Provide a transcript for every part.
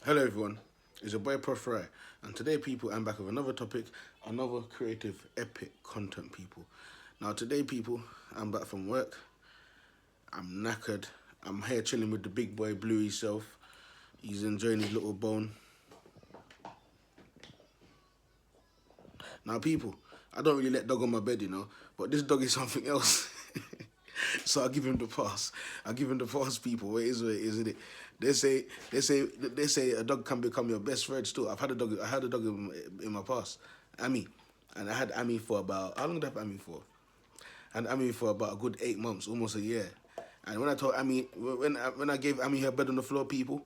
Hello everyone, it's your boy Proph Rye, and today people I'm back with another topic, another creative epic content people. Now today people, I'm back from work, I'm knackered, I'm here chilling with the big boy Blue himself, he's enjoying his little bone. Now people, I don't really let dog on my bed, but this dog is something else. So I'll give him the pass. I'll give him the pass, people. What is it, isn't it? They say a dog can become your best friend still. I had a dog in my past, Amy. And I had Amy for about, how long did I have Amy for? I had Amy for about a good 8 months, almost a year. And when I told Amy, when I gave Amy her bed on the floor, people,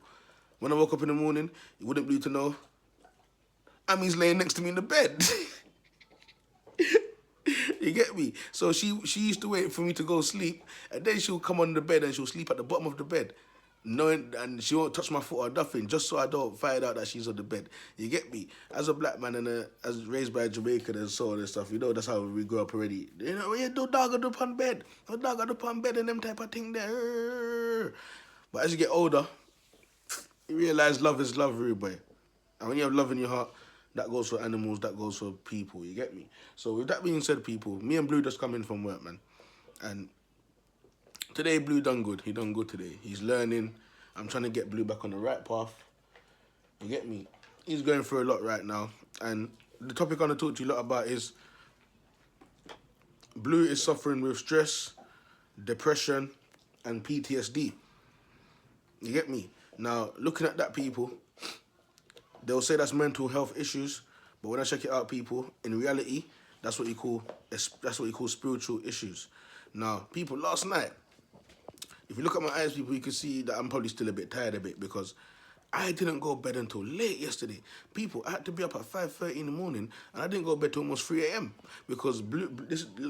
when I woke up in the morning, you wouldn't believe to know, Amy's laying next to me in the bed. You get me? So she used to wait for me to go sleep, and then she'll come on the bed and she'll sleep at the bottom of the bed, knowing, and she won't touch my foot or nothing, just so I don't find out that she's on the bed. You get me? As a black man and as raised by a Jamaican and so on and stuff, that's how we grew up already. You do dog on the pan bed, no dog on the pan bed and them type of thing there. But as you get older, you realize love is love, really, boy. And when you have love in your heart, that goes for animals, that goes for people, you get me? So with that being said, people, me and Blue just come in from work, man. And today Blue done good. He done good today. He's learning. I'm trying to get Blue back on the right path. You get me? He's going through a lot right now. And the topic I want to talk to you a lot about is Blue is suffering with stress, depression, and PTSD. You get me? Now, looking at that, people, they'll say that's mental health issues, but when I check it out, people, in reality, that's what you call spiritual issues. Now, people, last night, if you look at my eyes, people, you can see that I'm probably still a bit tired because I didn't go to bed until late yesterday. People, I had to be up at 5:30 in the morning, and I didn't go to bed till almost 3 a.m. because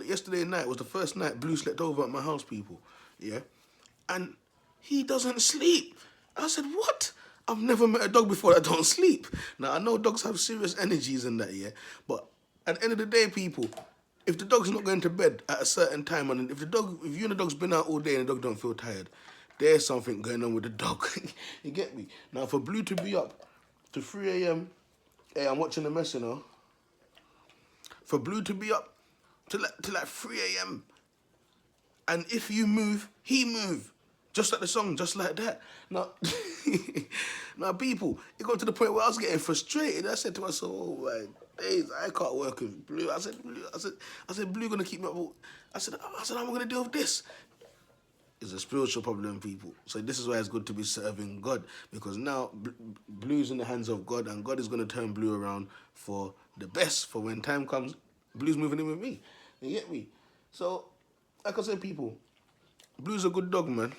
yesterday night was the first night Blue slept over at my house, people. Yeah, and he doesn't sleep. I said, what? I've never met a dog before that don't sleep. Now, I know dogs have serious energies and that, yeah, but at the end of the day, people, if the dog's not going to bed at a certain time, and if you and the dog's been out all day and the dog don't feel tired, there's something going on with the dog. You get me? Now, for Blue to be up to 3 a.m., hey, I'm watching the mess, For Blue to be up to like 3 a.m., and if you move, he move. Just like the song, just like that. Now, now people, it got to the point where I was getting frustrated. I said to myself, oh my days, I can't work with Blue. I said, Blue gonna keep me up. I said, how am I gonna deal with this? It's a spiritual problem, people. So this is why it's good to be serving God, because now Blue's in the hands of God, and God is gonna turn Blue around for the best. For when time comes, Blue's moving in with me. You get me? So, like I said, people, Blue's a good dog, man.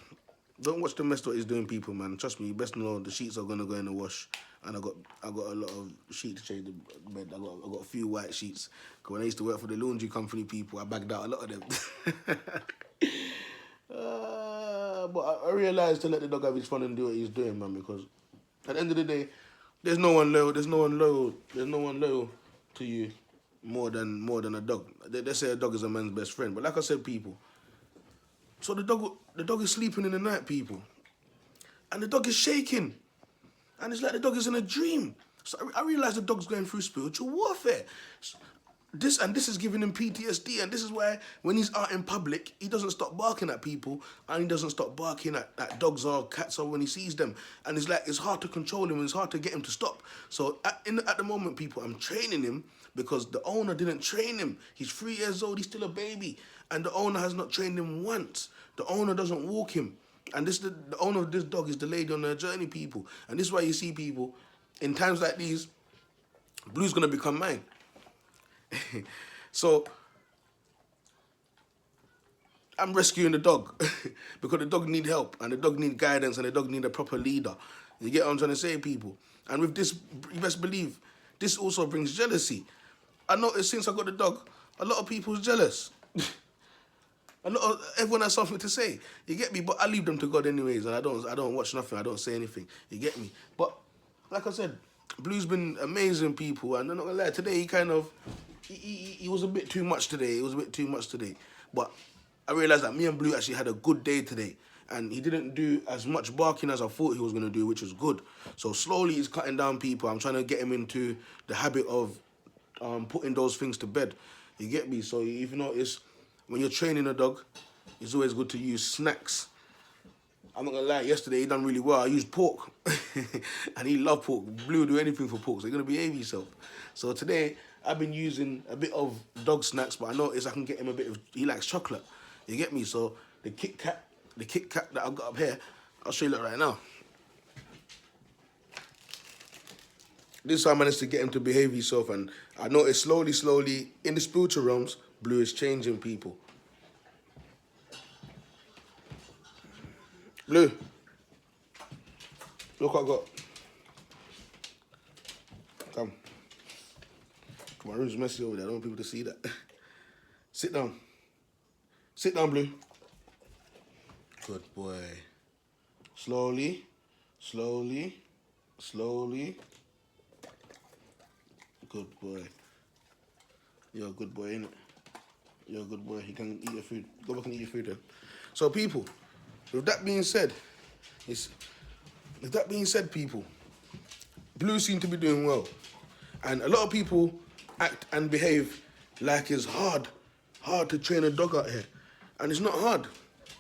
Don't watch the mess what he's doing, people, man. Trust me, you best know the sheets are gonna go in the wash. And I got a lot of sheets to change the bed. I got a few white sheets. Cause when I used to work for the laundry company, people, I bagged out a lot of them. But I realized to let the dog have his fun and do what he's doing, man. Because at the end of the day, there's no one loyal. There's no one loyal to you more than a dog. They say a dog is a man's best friend. But like I said, people. So the dog is sleeping in the night, people. And the dog is shaking. And it's like the dog is in a dream. So I realized the dog's going through spiritual warfare. This is giving him PTSD, and this is why when he's out in public, he doesn't stop barking at people, and he doesn't stop barking at dogs or cats or when he sees them. And it's hard to control him, and it's hard to get him to stop. So at the moment, people, I'm training him because the owner didn't train him. He's 3 years old, he's still a baby, and the owner has not trained him once. The owner doesn't walk him. And the owner of this dog is the lady on her journey, people. And this is why you see, people, in times like these, Blue's going to become mine. So, I'm rescuing the dog because the dog need help, and the dog need guidance, and the dog need a proper leader. You get what I'm trying to say, people? And with this, you best believe, this also brings jealousy. I noticed since I got the dog, a lot of people's jealous. Everyone has something to say. You get me? But I leave them to God anyways, and I don't watch nothing. I don't say anything. You get me? But like I said, Blue's been amazing, people, and I'm not gonna lie. Today he was a bit too much today. It was a bit too much today. But I realized that me and Blue actually had a good day today. and he didn't do as much barking as I thought he was going to do, which was good. So slowly he's cutting down people. I'm trying to get him into the habit of putting those things to bed. You get me? So if you notice, when you're training a dog, it's always good to use snacks. I'm not gonna lie, yesterday he done really well. I used pork. And he loved pork. Blue will do anything for pork, so you're gonna behave yourself. So today I've been using a bit of dog snacks, but I noticed I can get him a bit of, he likes chocolate. You get me? So the Kit Kat that I've got up here, I'll show you that right now. This is how I managed to get him to behave himself, and I noticed slowly, in the spiritual realms, Blue is changing people. Blue, look what I got. Come. My room's messy over there. I don't want people to see that. Sit down. Sit down, Blue. Good boy. Slowly. Good boy. You're a good boy, ain't it? You're a good boy. You can eat your food. Go back and eat your food then. So people, with that being said, people, Blue seem to be doing well. And a lot of people act and behave like it's hard to train a dog out here. And it's not hard.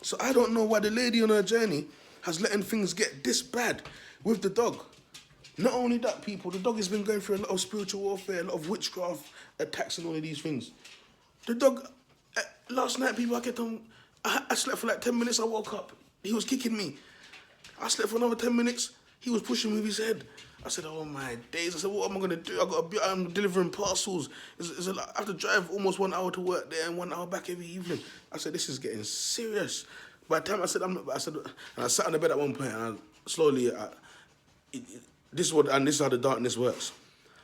So I don't know why the lady on her journey has letting things get this bad with the dog. Not only that, people, the dog has been going through a lot of spiritual warfare, a lot of witchcraft attacks and all of these things. The dog, last night, people, I slept for like 10 minutes, I woke up. He was kicking me. I slept for another 10 minutes, he was pushing me with his head. I said, oh my days. I said, what am I going to do? I'm delivering parcels. I have to drive almost 1 hour to work there and 1 hour back every evening. I said, this is getting serious. By the time I said, and I sat on the bed at one point and this is how the darkness works.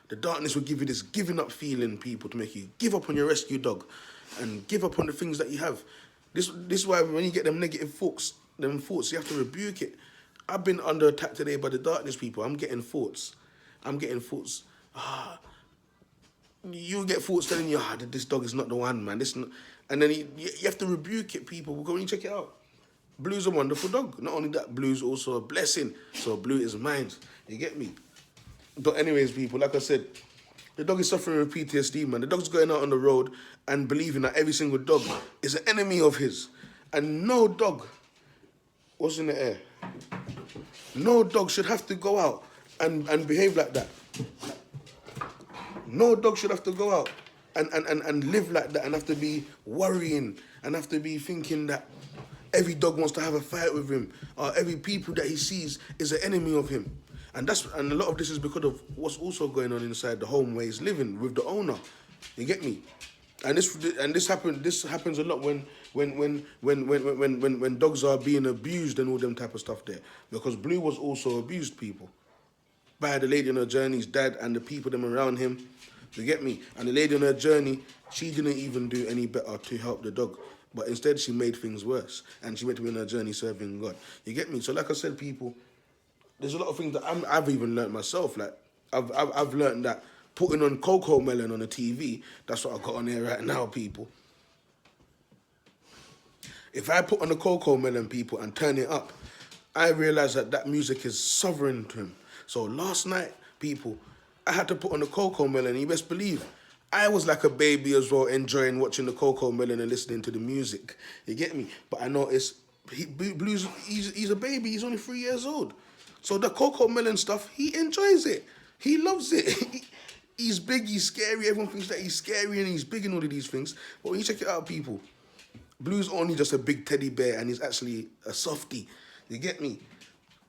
The darkness will give you this giving up feeling, people, to make you give up on your rescue dog and give up on the things that you have. This is why when you get them negative thoughts, you have to rebuke it. I've been under attack today by the darkness, people. I'm getting thoughts. You get thoughts telling you, this dog is not the one, man. And then you have to rebuke it, people. Go and check it out. Blue's a wonderful dog. Not only that, Blue's also a blessing. So Blue is mine. You get me? But anyways, people, like I said, the dog is suffering with PTSD, man. The dog's going out on the road and believing that every single dog is an enemy of his. And no dog, what's in the air? No dog should have to go out and behave like that. No dog should have to go out and live like that and have to be worrying and have to be thinking that every dog wants to have a fight with him or every people that he sees is an enemy of him. And a lot of this is because of what's also going on inside the home where he's living with the owner. You get me? And this happens a lot when dogs are being abused and all them type of stuff there. Because Blue was also abused, people, by the lady on her journey's dad and the people them around him. You get me? And the lady on her journey, she didn't even do any better to help the dog. But instead she made things worse. And she went to be on her journey serving God. You get me? So like I said, people, there's a lot of things that I've even learned myself. Like I've learned that putting on Cocoa Melon on the TV, that's what I've got on there right now, people. If I put on the Cocoa Melon, people, and turn it up, I realise that music is sovereign to him. So last night, people, I had to put on the Cocoa Melon, and you best believe, I was like a baby as well, enjoying watching the Cocoa Melon and listening to the music. You get me? But I noticed, Blue's, he's a baby, he's only 3 years old. So the Cocoa Melon stuff, he enjoys it. He loves it. He's big, he's scary, everyone thinks that he's scary and he's big and all of these things. But when you check it out, people, Blue's only just a big teddy bear and he's actually a softie. You get me?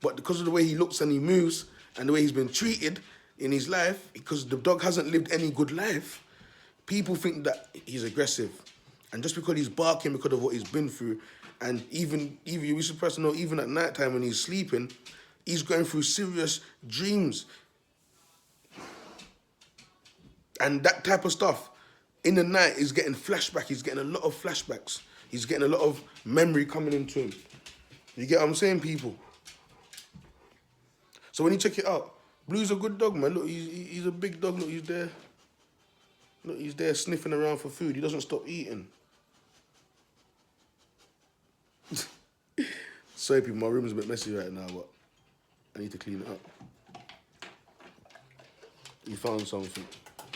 But because of the way he looks and he moves and the way he's been treated in his life, because the dog hasn't lived any good life, people think that he's aggressive. And just because he's barking because of what he's been through, and even you're surprised to know, even at night time when he's sleeping, he's going through serious dreams. And that type of stuff, in the night, he's getting flashback. He's getting a lot of flashbacks. He's getting a lot of memory coming into him. You get what I'm saying, people? So when you check it out, Blue's a good dog, man. Look, he's a big dog. Look, he's there. Look, he's there sniffing around for food. He doesn't stop eating. Sorry, people, my room's a bit messy right now, but I need to clean it up. He found something.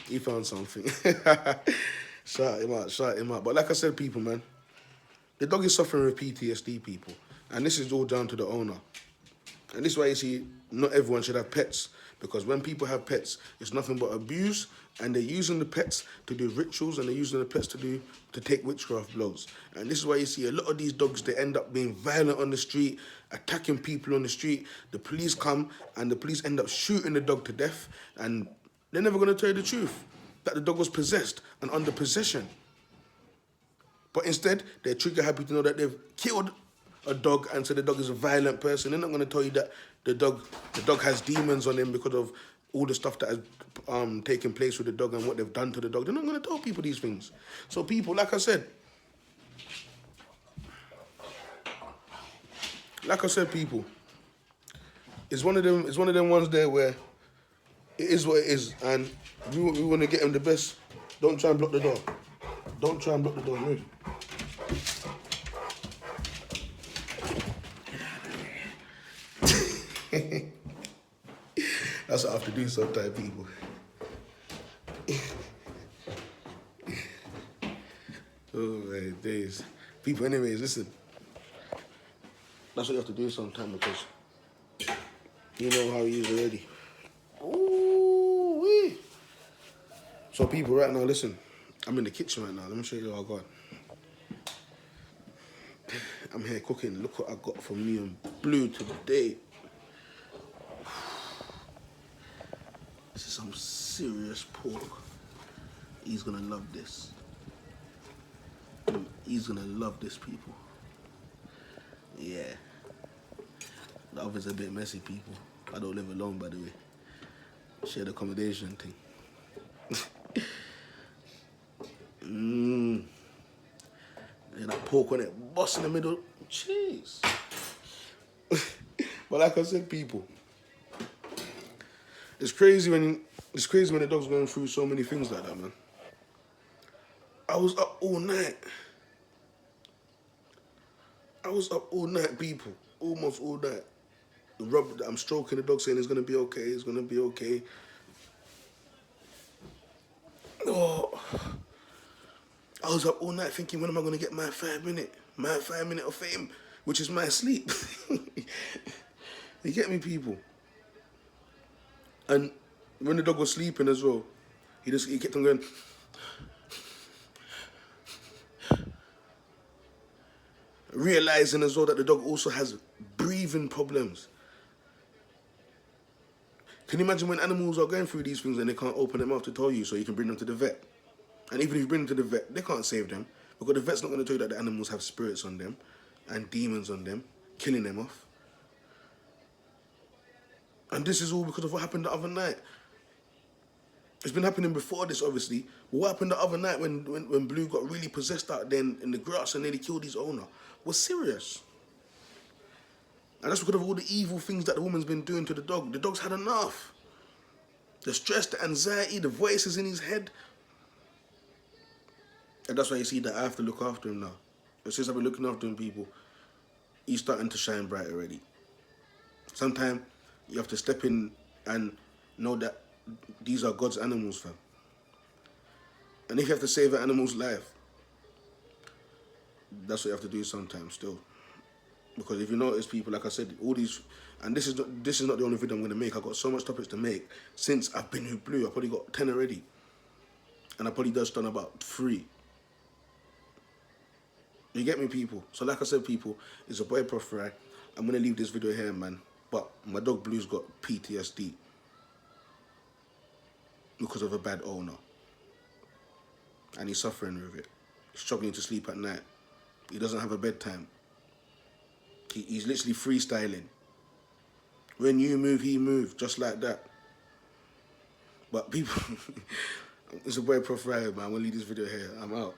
He found something. Shout him out, shout him out. But like I said, people, man, the dog is suffering with PTSD, people. And this is all down to the owner. And this is why you see not everyone should have pets. Because when people have pets, it's nothing but abuse, and they're using the pets to do rituals, and they're using the pets to take witchcraft blows. And this is why you see a lot of these dogs, they end up being violent on the street, attacking people on the street. The police come, and the police end up shooting the dog to death, and they're never going to tell you the truth, that the dog was possessed and under possession. But instead, they're trigger happy to know that they've killed a dog, and so the dog is a violent person. They're not going to tell you that the dog has demons on him because of all the stuff that has taken place with the dog and what they've done to the dog. They're not going to tell people these things. So people, like I said, people, it's one of them ones there where it is what it is, and we want to get him the best. Don't try and block the door. Don't try and block the door. Move. That's what I have to do sometimes, people. Oh my days. People, anyways, listen. That's what you have to do sometimes, because you know how he is already. Ooh-wee. So people, right now, listen. I'm in the kitchen right now. Let me show you what I got. I'm here cooking. Look what I got from me and Blue today. This is some serious pork. He's gonna love this. He's gonna love this, people. Yeah. The oven's a bit messy, people. I don't live alone, by the way. Shared accommodation thing. And that pork on it, boss in the middle. Jeez. But like I said, people, it's crazy when the dog's going through so many things like that, man. I was up all night. People. Almost all night. I'm stroking the dog, saying it's gonna be okay, it's gonna be okay. Oh, I was up all night thinking, when am I gonna get my 5 minute of fame, which is my sleep. You get me, people? And when the dog was sleeping as well, he kept on going. Realizing as well that the dog also has breathing problems. Can you imagine when animals are going through these things and they can't open their mouth to tell you so you can bring them to the vet? And even if you bring them to the vet, they can't save them, because the vet's not going to tell you that the animals have spirits on them and demons on them, killing them off. And this is all because of what happened the other night. It's been happening before this, obviously. But what happened the other night when Blue got really possessed out there in the grass and nearly killed his owner was serious. And that's because of all the evil things that the woman's been doing to the dog. The dog's had enough. The stress, the anxiety, the voices in his head. And that's why you see that I have to look after him now. And since I've been looking after him, people, he's starting to shine bright already. Sometimes you have to step in and know that these are God's animals, fam. And if you have to save an animal's life, that's what you have to do sometimes still. Because if you notice, people, like I said, all these, and this is not the only video I'm going to make. I've got so much topics to make since I've been with Blue. I've probably got 10 already. And I've probably just done about 3. You get me, people? So like I said, people, it's a boy, Proph Rye. I'm going to leave this video here, man. But my dog Blue's got PTSD because of a bad owner. And he's suffering with it. He's struggling to sleep at night. He doesn't have a bedtime. He's literally freestyling. When you move, he moves, just like that. But people, it's a boy, Proph Rye, man. I'm going to leave this video here. I'm out.